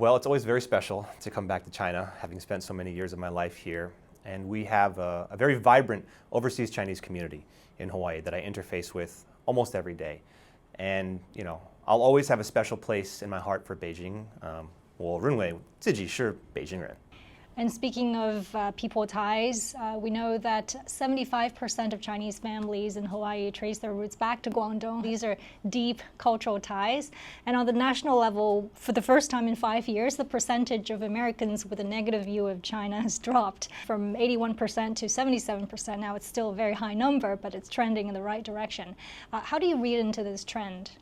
Well, it's always very special to come back to China, having spent so many years of my life here. And we have a very vibrant overseas Chinese community in Hawaii that I interface with almost every day. And, I'll always have a special place in my heart for Beijing. 我认为自己是北京人。 And speaking of people ties, we know that 75% of Chinese families in Hawaii trace their roots back to Guangdong. These are deep cultural ties. And on the national level, for the first time in 5 years, the percentage of Americans with a negative view of China has dropped from 81% to 77%. Now it's still a very high number, but it's trending in the right direction. How do you read into this trend?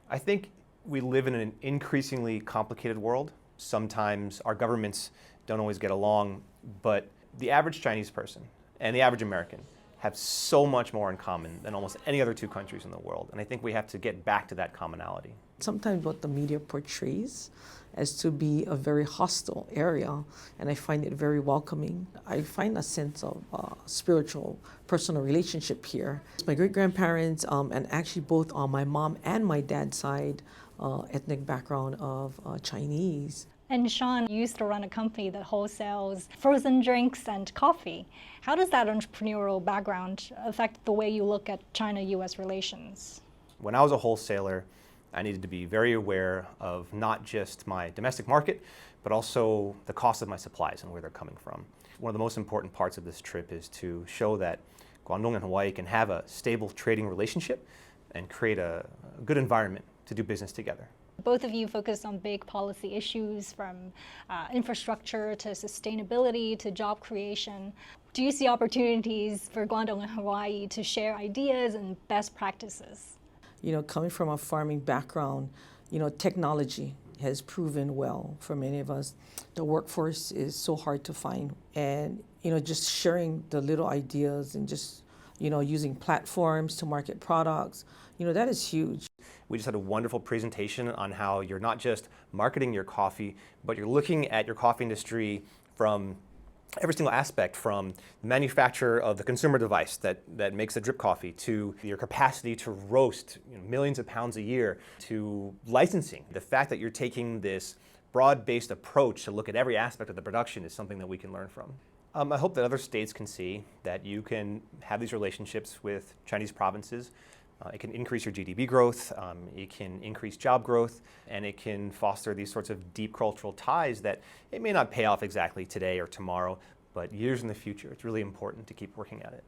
I think we live in an increasingly complicated world. Sometimes our governments don't always get along, but the average Chinese person and the average American have so much more in common than almost any other two countries in the world. And I think we have to get back to that commonality. Sometimes what the media portrays as to be a very hostile area, and I find it very welcoming. I find a sense of spiritual, personal relationship here. My great-grandparents, and actually both on my mom and my dad's side, ethnic background of Chinese. And Sean used to run a company that wholesales frozen drinks and coffee. How does that entrepreneurial background affect the way you look at China-US relations? When I was a wholesaler, I needed to be very aware of not just my domestic market, but also the cost of my supplies and where they're coming from. One of the most important parts of this trip is to show that Guangdong and Hawaii can have a stable trading relationship and create a good environment to do business together. Both of you focus on big policy issues from infrastructure to sustainability to job creation. Do you see opportunities for Guangdong and Hawaii to share ideas and best practices? Coming from a farming background, technology has proven well for many of us. The workforce is so hard to find, and just sharing the little ideas and just using platforms to market products, that is huge. We just had a wonderful presentation on how you're not just marketing your coffee, but you're looking at your coffee industry from every single aspect, from the manufacture of the consumer device that makes the drip coffee, to your capacity to roast millions of pounds a year, to licensing. The fact that you're taking this broad-based approach to look at every aspect of the production is something that we can learn from. I hope that other states can see that you can have these relationships with Chinese provinces. It can increase your GDP growth, it can increase job growth, and it can foster these sorts of deep cultural ties that it may not pay off exactly today or tomorrow, but years in the future. It's really important to keep working at it.